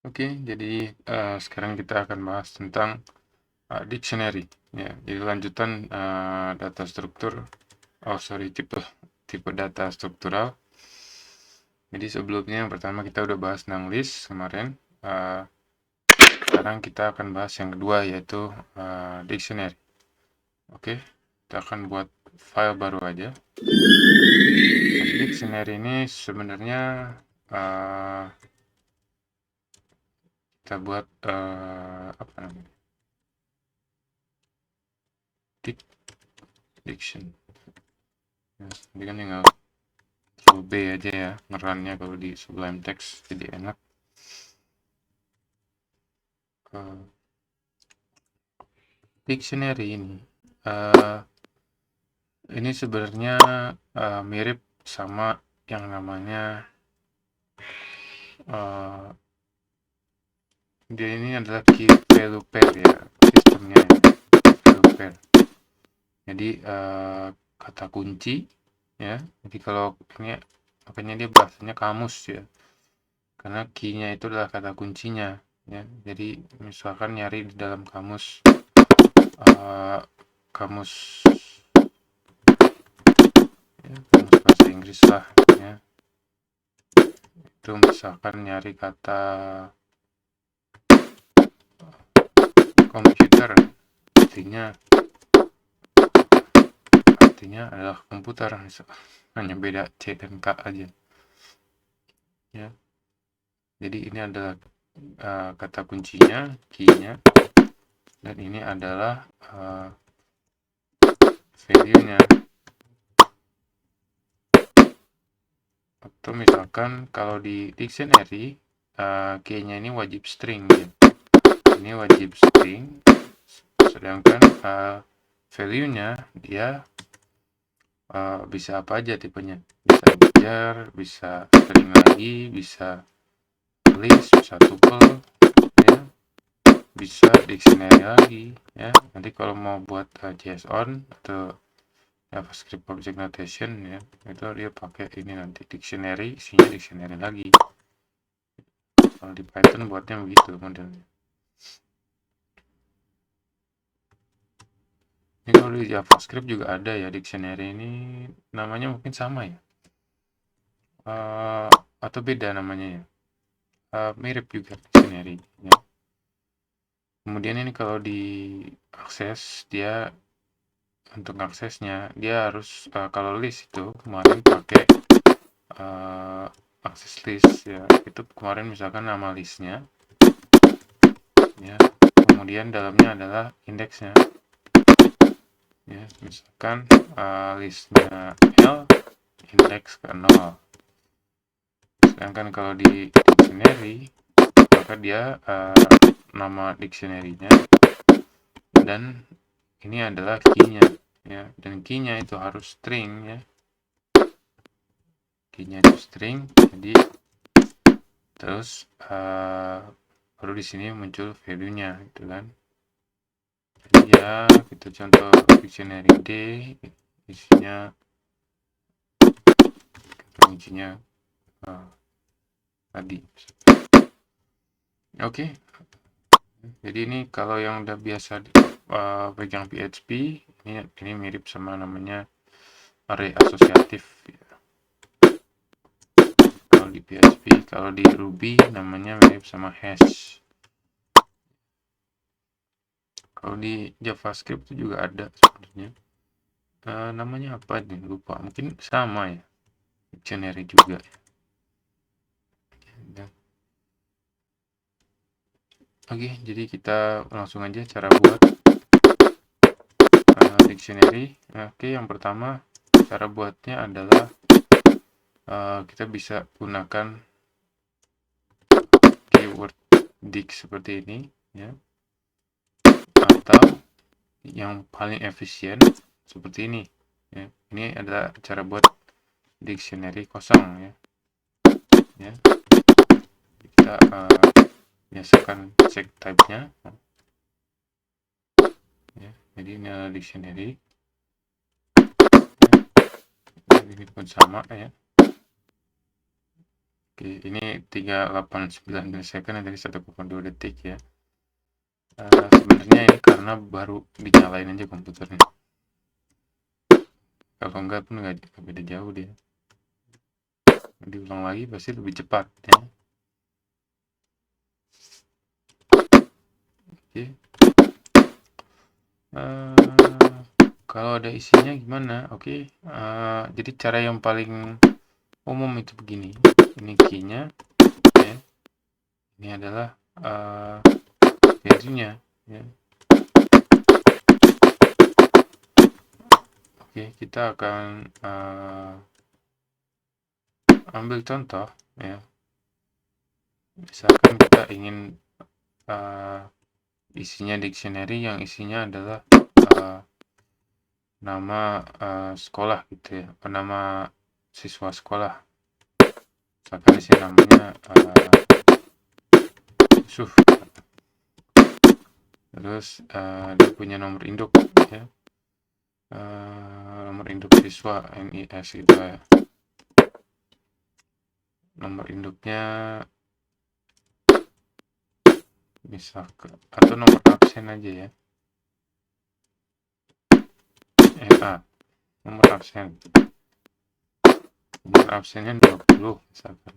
Oke, jadi sekarang kita akan bahas tentang dictionary. Ya, jadi lanjutan data struktur. Oh sorry, tipe data struktural. Jadi sebelumnya yang pertama kita udah bahas tentang list kemarin. Uh, Sekarang kita akan bahas yang kedua yaitu dictionary. Oke, kita akan buat file baru aja. Jadi dictionary ini sebenarnya uh, kita buat apa namanya? Diction. Ya, jadi kan tinggal Control B aja ya ngerannya kalau di Sublime Text, jadi enak. Dictionary ini sebenarnya mirip sama yang namanya dia ini adalah key value pair ya, sistemnya ya, key value pair. Jadi kata kunci ya, jadi kalau ini makanya dia bahasanya kamus ya, karena key-nya itu adalah kata kuncinya ya. Jadi misalkan nyari di dalam kamus kamus ya, kamus bahasa Inggris lah ya, itu misalkan nyari kata komputer, artinya adalah komputer, hanya beda C dan K aja ya. Jadi ini adalah kata kuncinya, key-nya, dan ini adalah value-nya. Atau misalkan kalau di dictionary key-nya ini wajib string ya. Ini wajib string, sedangkan value-nya dia bisa apa aja tipenya, bisa integer, bisa string lagi, bisa list, bisa tuple ya, bisa dictionary lagi ya. Nanti kalau mau buat JSON atau JavaScript Object Notation ya, itu dia pakai ini nanti dictionary, isinya dictionary lagi. Kalau di Python buatnya begitu modelnya. Ini kalau di JavaScript juga ada ya dictionary, ini namanya mungkin sama ya, atau beda namanya ya, mirip juga dictionary ya. Kemudian ini kalau diakses, dia untuk aksesnya dia harus kalau list itu kemarin pakai akses list ya, itu kemarin misalkan nama listnya ya, kemudian dalamnya adalah indeksnya ya, misalkan listnya L, indeks ke 0. Sedangkan kalau di dictionary maka dia nama dictionary-nya dan ini adalah key-nya ya, dan key-nya itu harus string ya, key-nya itu string. Jadi terus baru di sini muncul value-nya gitu kan. Jadi ya kita contoh dictionary D, isinya kuncinya tadi. Oke. Jadi ini kalau yang udah biasa pegang PHP, ini mirip sama namanya array asosiatif ya. Kalau di PHP, kalau di Ruby namanya mirip sama hash. Kalau di JavaScript itu juga ada sebenarnya. Namanya apa nih? Lupa. Mungkin sama ya. Dictionary juga ya. Oke, jadi kita langsung aja cara buat dictionary. Oke, yang pertama cara buatnya adalah kita bisa gunakan keyword dict seperti ini ya, atau yang paling efisien seperti ini ya. Ini adalah cara buat dictionary kosong ya. Kita biasakan cek type-nya ya. Jadi ini adalah dictionary ya. Ini pun sama ya. Oke, ini 389 milisecond dari 1,2 detik ya. Sebenarnya ini karena baru dinyalain aja komputernya. Kalau enggak pun nggak beda jauh dia. Diulang lagi pasti lebih cepat ya. Oke. Kalau ada isinya gimana? Oke. Jadi cara yang paling umum itu begini. Ini key-nya ya. Ini adalah value-nya ya. Oke, kita akan ambil contoh ya. Misalkan kita ingin isinya dictionary yang isinya adalah nama sekolah gitu ya, nama siswa sekolah. Misalkan di sini namanya Yusuf. Terus dia punya nomor induk ya. Nomor induk siswa NIS gitu ya. Nomor induknya misalkan atau nomor absen aja ya. Nomor absen. Nomor absennya 20 misalkan.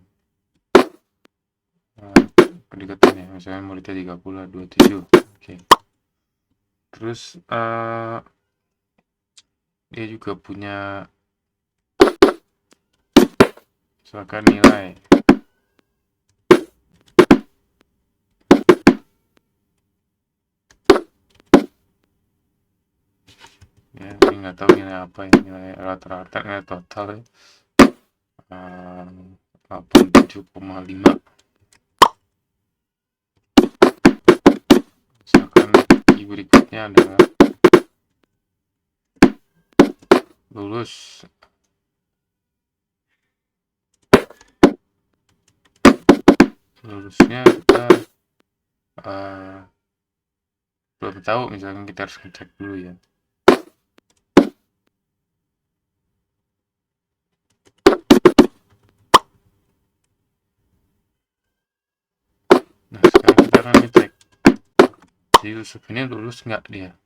Pendekatan ya, misalnya muridnya 30, 27. Oke. Terus dia juga punya misalkan nilai ya, ini nggak tahu nilai apa ya, nilai rata-rata nilai total ya 87,5. Misalkan key berikutnya adalah lulus. Lulusnya kita belum tahu, misalkan kita harus ngecek dulu ya. Nah, sekarang kita akan ngecek si Yusuf ini lulus nggak dia,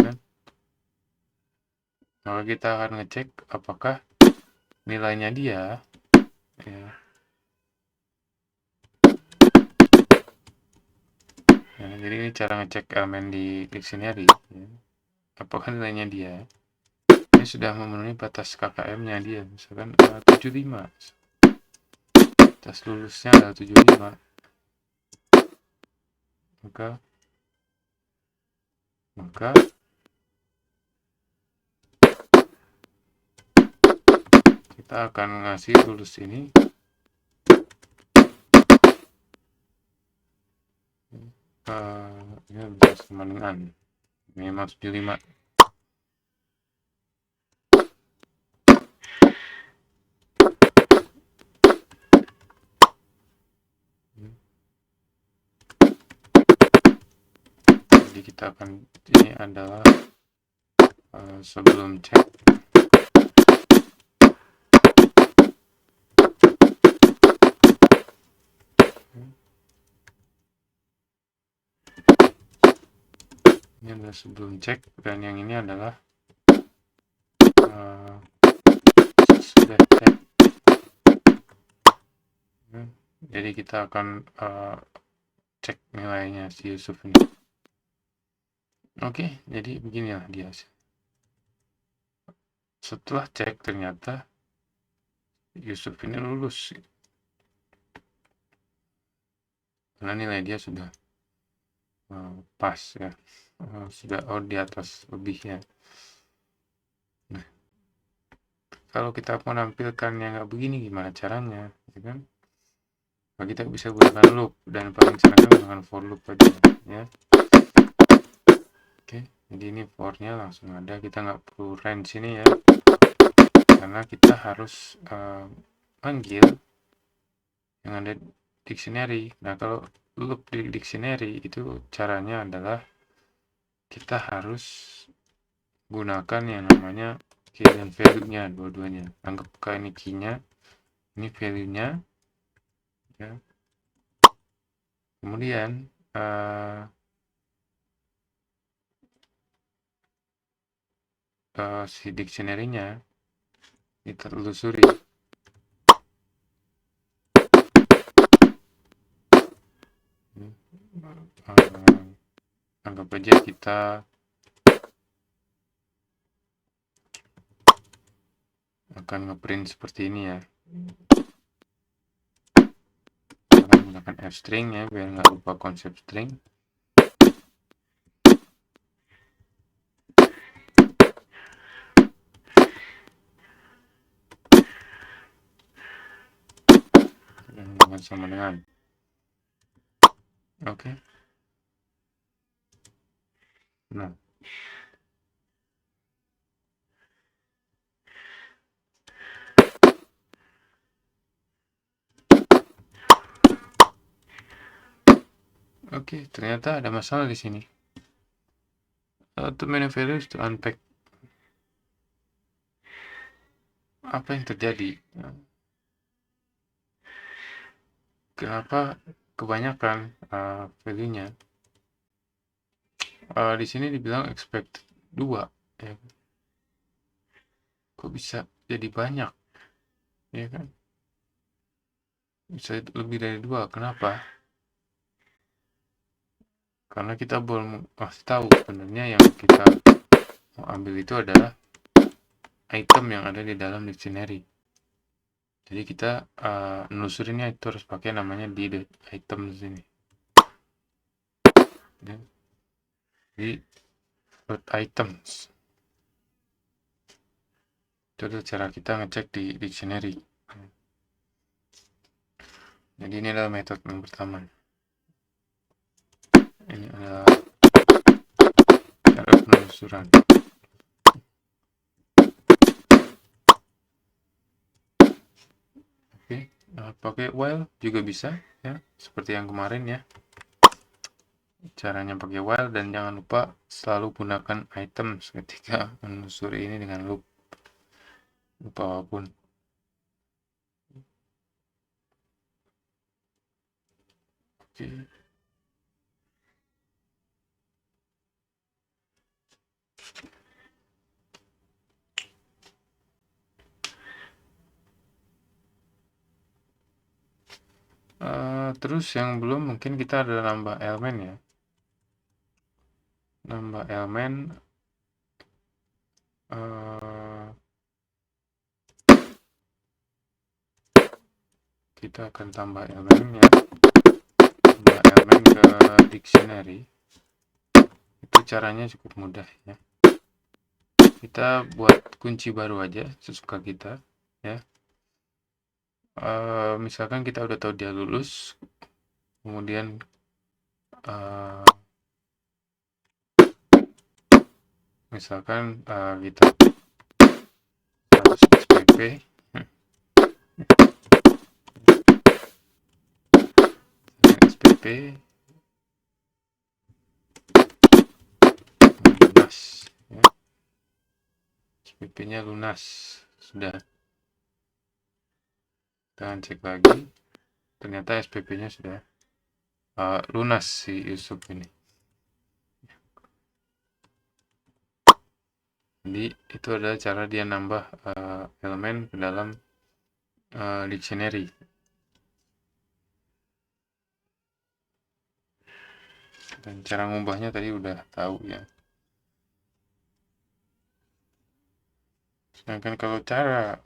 kan? Maka kita akan ngecek apakah nilainya dia ya. Ya, jadi ini cara ngecek elemen di dictionary ya. Apakah nilainya dia ini sudah memenuhi batas KKM-nya dia, misalkan 75. Batas lulusnya adalah 75. Maka kita akan ngasih lulus ini ini bisa sama dengan minimal 75. Jadi kita akan, ini adalah sebelum cek. Ini adalah sebelum cek, dan yang ini adalah sudah cek. Jadi kita akan cek nilainya si Yusuf ini. Oke, jadi beginilah dia. Setelah cek ternyata Yusuf ini lulus karena nilai dia sudah pas ya, sudah di atas lebihnya. Nah, kalau kita menampilkan yang nggak begini gimana caranya, ya kan? Nah, kita bisa gunakan loop, dan paling sarankan menggunakan for loop aja ya. Oke, jadi ini for-nya langsung ada, kita nggak perlu range ini ya, karena kita harus panggil yang ada dictionary. Nah, kalau loop di dictionary itu caranya adalah kita harus gunakan yang namanya key dan value-nya, dua-duanya. Anggap ini key-nya, ini value-nya, ya. Kemudian si dictionary-nya ditelusuri. Anggap aja kita akan ngeprint seperti ini ya. Kita akan menggunakan f-string ya, biar nggak lupa konsep string. Dan sama dengan oke. Nah, oke, ternyata ada masalah di sini. Too many values to unpack. Apa yang terjadi? Kenapa kebanyakan value-nya? Di sini dibilang expect 2 ya. Kok bisa jadi banyak? Ya kan? Bisa lebih dari 2. Kenapa? Karena kita belum kasih tahu sebenarnya yang kita mau ambil itu adalah item yang ada di dalam dictionary. Jadi kita nelusurinnya itu harus pakai namanya di item di sini. Ya. Di items. Itu adalah cara kita ngecek di dictionary. Jadi ini adalah metode yang pertama. Ini adalah cara penelusuran. Oke, pakai while juga bisa ya, seperti yang kemarin ya. Caranya pakai while, dan jangan lupa selalu gunakan items ketika menelusuri ini dengan loop apapun. Oke. Terus yang belum, mungkin kita ada nambah elemen ya. Nambah elemen kita akan tambah elemen ya. Tambah elemen ke dictionary. Itu caranya cukup mudah ya. Kita buat kunci baru aja sesuka kita ya. Misalkan kita udah tahu dia lulus, kemudian misalkan kita harus SPP SPP lunas ya. SPP nya lunas, sudah. Kita cek lagi, ternyata SPP nya sudah lunas si Yusuf ini. Jadi itu adalah cara dia nambah elemen ke dalam dictionary. Dan cara ngubahnya tadi udah tahu ya. Sedangkan kalau cara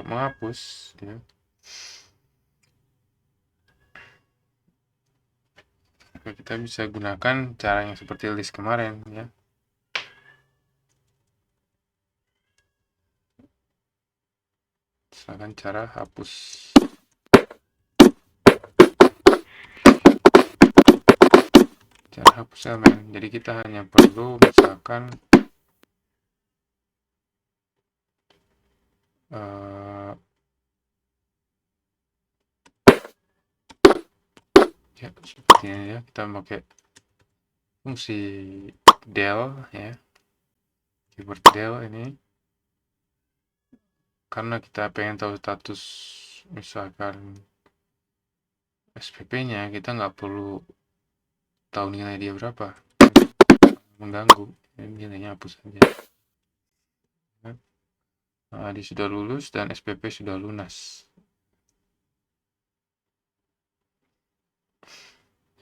menghapus ya, kita bisa gunakan cara yang seperti list kemarin ya. Misalkan cara hapus. Cara hapus elemen. Jadi kita hanya perlu misalkan ya seperti ini ya, kita pakai fungsi del ya, keyword del ini karena kita pengen tahu status misalkan SPP-nya kita nggak perlu tahu nilai dia berapa, mengganggu, nilainya hapus saja. Nah, dia sudah lulus dan SPP sudah lunas.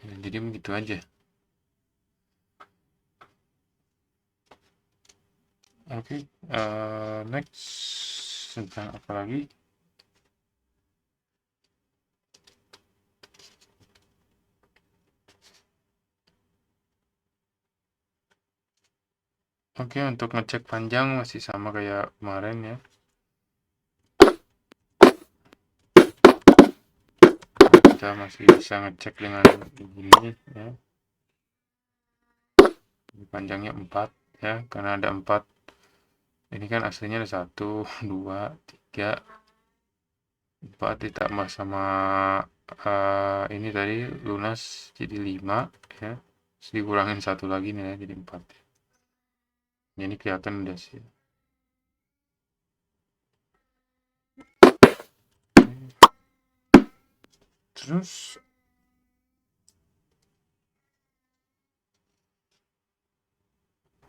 Jadi begitu aja. Oke, next tentang apa lagi? Oke, untuk ngecek panjang masih sama kayak kemarin ya. Kita masih bisa ngecek dengan begini ya. Panjangnya 4 ya, karena ada 4. Ini kan aslinya ada 1, 2, 3, 4 ditambah sama ini tadi lunas jadi 5 ya. Terus dikurangin 1 lagi nih ya, jadi 4. Ini kelihatan udah sih. Terus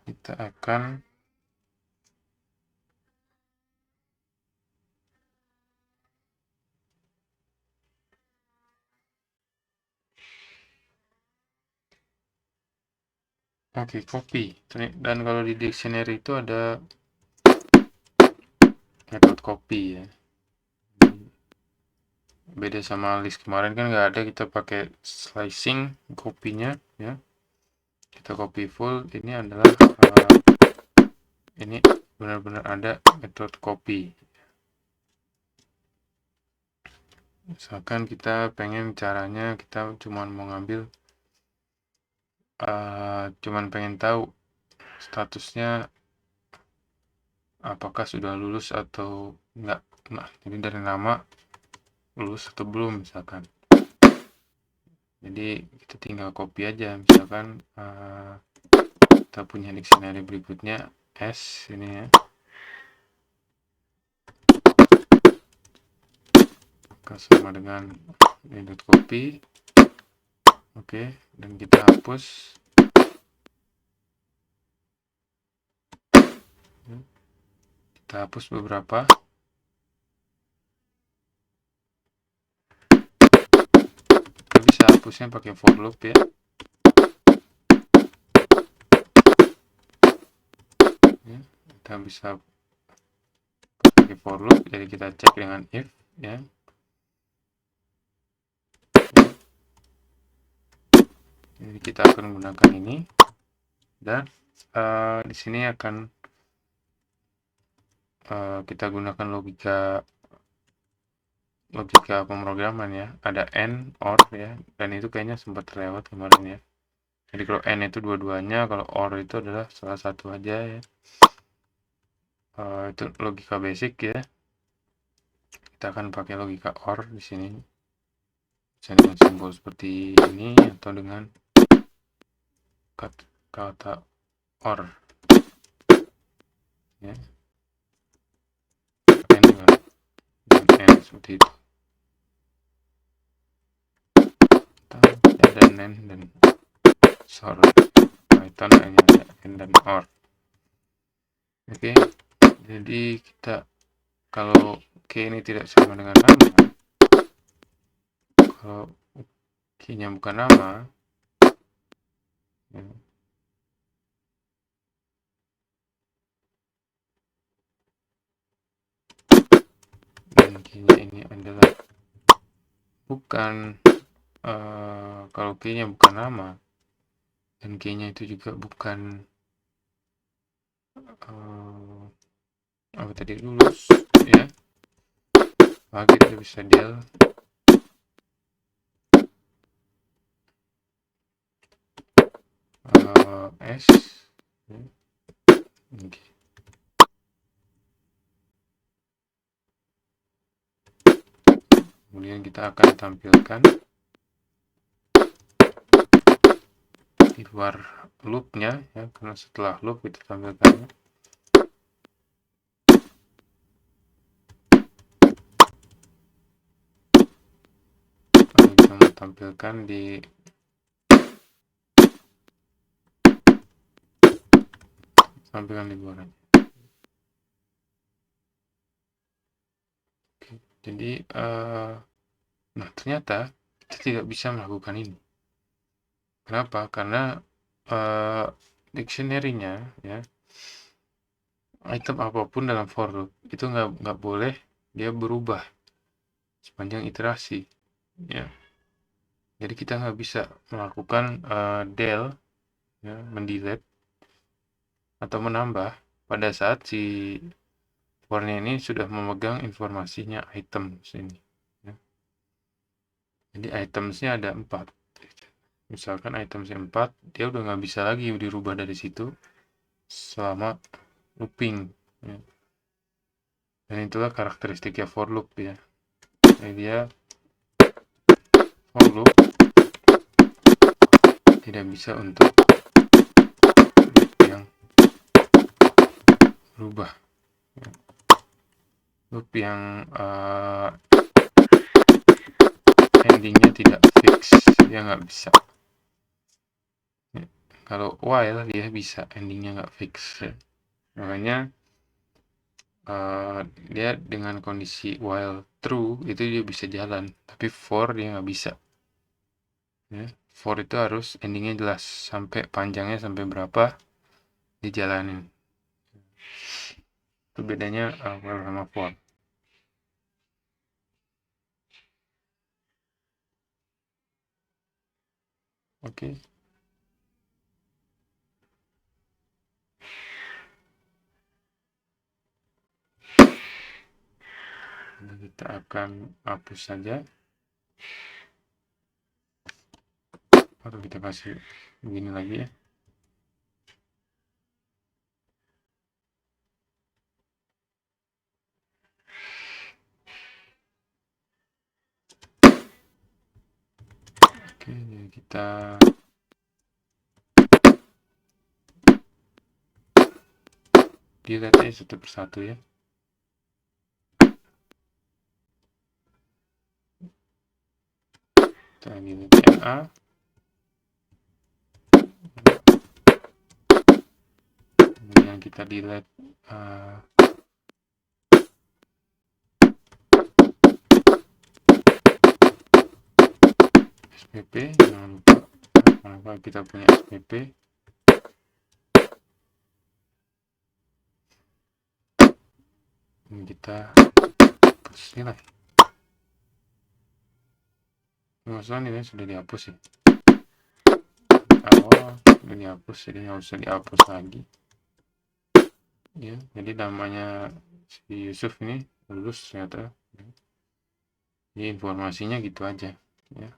kita akan copy. Dan kalau di dictionary itu ada metode copy ya. Beda sama list kemarin kan nggak ada, kita pakai slicing copy-nya ya. Kita copy full. Ini adalah ini benar-benar ada metode copy. Misalkan kita pengen caranya, kita cuman mau ngambil cuman pengen tahu statusnya apakah sudah lulus atau enggak. Nah, jadi dari nama lulus atau belum misalkan. Jadi kita tinggal copy aja, misalkan kita punya dictionary berikutnya S ini ya. Maka sama dengan ini copy. Oke, dan kita hapus. Kita hapus beberapa. Kita bisa hapusnya pakai for loop ya. Kita bisa pakai for loop, jadi kita cek dengan if ya. Jadi kita akan menggunakan ini, dan di sini akan kita gunakan logika pemrograman ya. Ada and, or ya, dan itu kayaknya sempat terlewat kemarin ya. Jadi kalau and itu dua-duanya, kalau or itu adalah salah satu aja ya. Itu logika basic ya. Kita akan pakai logika or di sini. Bisa dengan simbol seperti ini atau dengan kata or ya. And seperti itu. Ada and dan sorry, Python hanya ada and dan or. Oke, jadi kita kalau key ini tidak sama dengan nama, kalau key-nya bukan nama ya, dan key-nya ini adalah bukan kalau key-nya bukan nama dan key-nya itu juga bukan apa tadi, lulus ya, maka kita bisa del s ya. Okay. Kemudian kita akan tampilkan di luar loopnya ya, karena setelah loop kita tampilkannya. Kita tampilkan di luar aja. Oke, jadi nah ternyata kita tidak bisa melakukan ini. Kenapa? Karena dictionary-nya ya, item apapun dalam for loop itu nggak boleh dia berubah sepanjang iterasi ya. Jadi kita nggak bisa melakukan del ya, mendelete atau menambah pada saat si for-nya ini sudah memegang informasinya item sini ya. Jadi itemsnya ada 4. Misalkan itemsnya 4, dia udah nggak bisa lagi dirubah dari situ selama looping ya. Dan itulah karakteristiknya for loop ya. Jadi dia for loop tidak bisa untuk loop yang berubah ya. Loop yang endingnya tidak fix, dia nggak bisa ya. Kalau while dia bisa endingnya nggak fix ya. Makanya dia dengan kondisi while true itu dia bisa jalan, tapi for dia nggak bisa ya. For itu harus endingnya jelas, sampai panjangnya sampai berapa dijalanin. Itu bedanya while sama for. Oke. Jadi kita akan hapus saja. Atau kita kasih begini lagi ya. Oke, jadi kita delete satu persatu ya. Kita delete NA. Kemudian kita delete SPP, jangan lupa kita punya SPP. Ini kita hapus nilai. Masalah ini sudah dihapus ya. Awal sudah dihapus, jadi nggak usah dihapus lagi. Ya, jadi namanya si Yusuf ini lulus ternyata. Jadi informasinya gitu aja ya.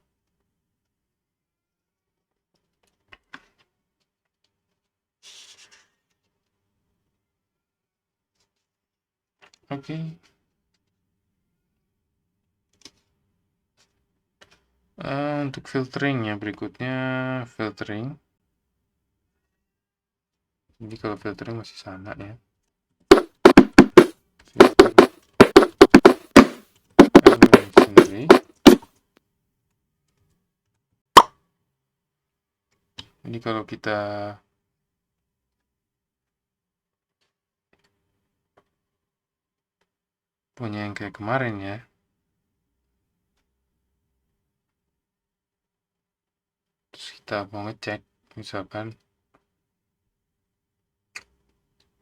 Oke. Untuk filtering ya, berikutnya filtering. Jadi kalau filtering masih sama ya. Filter sendiri. Jadi kalau kita punya yang kayak kemarin ya, terus kita mau ngecek, misalkan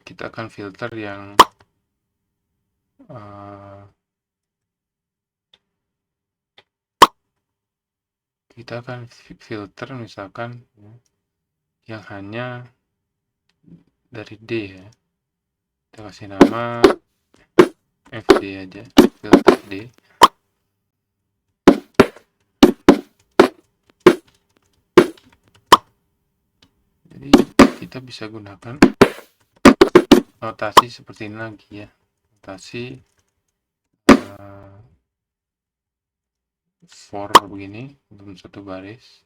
kita akan filter yang misalkan ya, yang hanya dari D ya. Kita kasih nama FD aja, filter D. Jadi kita bisa gunakan notasi seperti ini lagi ya, notasi for begini dalam satu baris.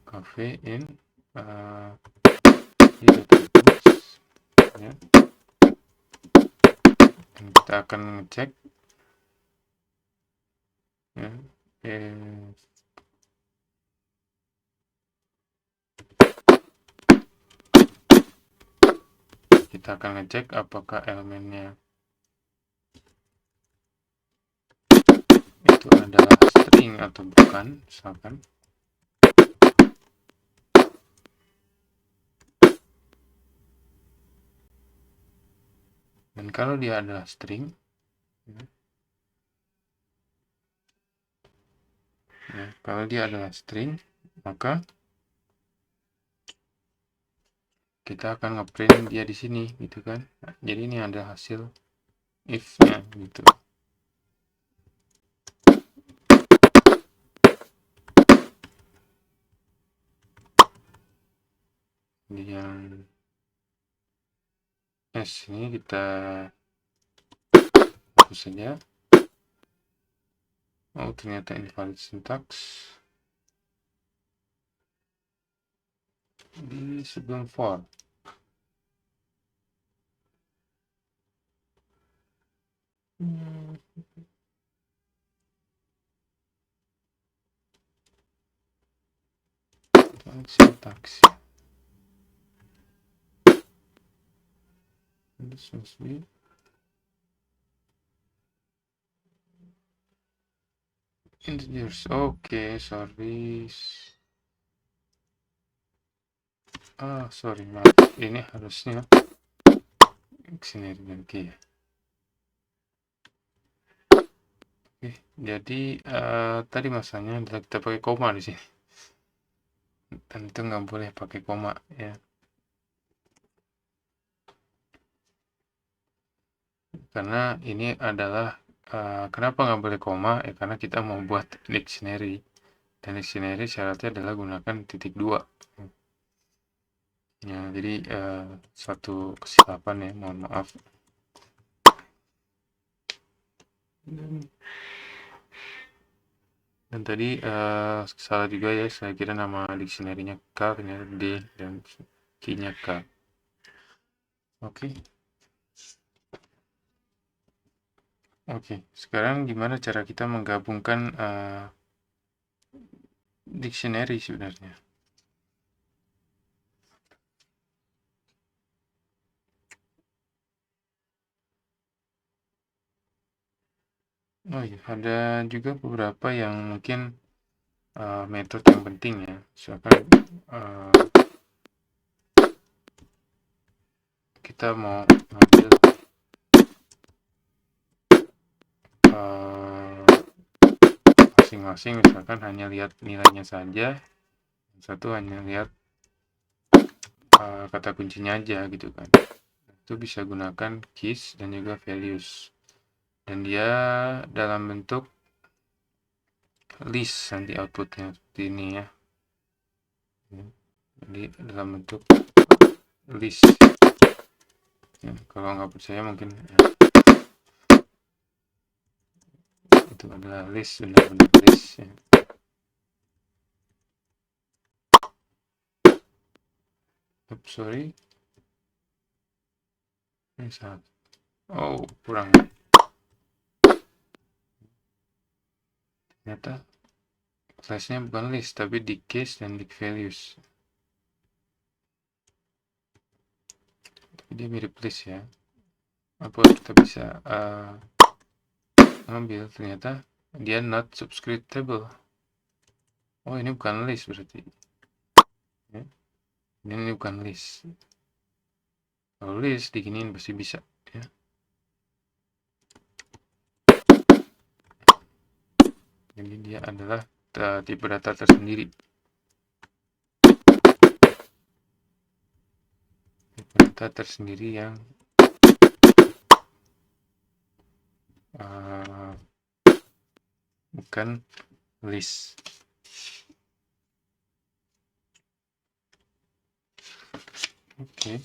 Cafe in di database ya. Dan kita akan ngecek ya, kita akan ngecek apakah elemennya itu adalah string atau bukan, misalkan. Dan kalau dia adalah string, kalau dia adalah string, maka kita akan ngeprint dia di sini, gitu kan. Nah, jadi ini ada hasil if-nya, gitu. Yang S ini kita hapus saja. Oh, ternyata invalid syntax di sebelum for. Syntax. This must be integers. Oke, sorry. Sorry, maaf. Ini harusnya dictionary lagi ya. Oke, jadi tadi masanya adalah kita pakai koma di sini. Dan itu nggak boleh pakai koma ya. Karena ini adalah kenapa nggak boleh koma ya, karena kita mau buat dictionary, dan dictionary syaratnya adalah gunakan titik 2 ya. Jadi suatu kesilapan ya, mohon maaf. Dan tadi salah juga ya, saya kira nama dictionary-nya K, ternyata D, dan key-nya K. Oke. Oke, sekarang gimana cara kita menggabungkan dictionary sebenarnya? Oh iya, ada juga beberapa yang mungkin metode yang penting ya. Misalkan kita mau ambil masing-masing, misalkan hanya lihat nilainya saja, yang satu hanya lihat kata kuncinya aja gitu kan. Itu bisa gunakan keys dan juga values, dan dia dalam bentuk list nanti outputnya seperti ini ya. Jadi dalam bentuk list ya, kalau nggak percaya mungkin ya, itu adalah list, benar-benar list ya. Oops, sorry, ini salah. Oh, kurang, ternyata class-nya bukan list tapi di case dan di values. Dia mirip list ya. Apa kita bisa ambil, ternyata dia not subscript table. Oh, ini bukan list berarti ya. Ini bukan list. Kalau list diginiin pasti bisa ya. Jadi dia adalah tipe data tersendiri, tipe data tersendiri yang bukan list. Oke.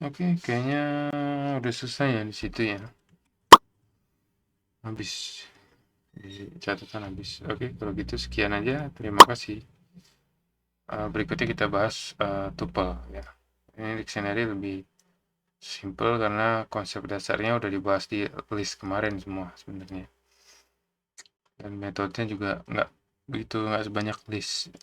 Oke, kayaknya udah selesai ya di situ ya. habis. Di catatan habis. Oke, kalau gitu sekian aja. Terima kasih. Berikutnya kita bahas tuple ya. Ini dictionary lebih simple karena konsep dasarnya udah dibahas di list kemarin semua sebenarnya. Dan metodenya juga nggak sebanyak list.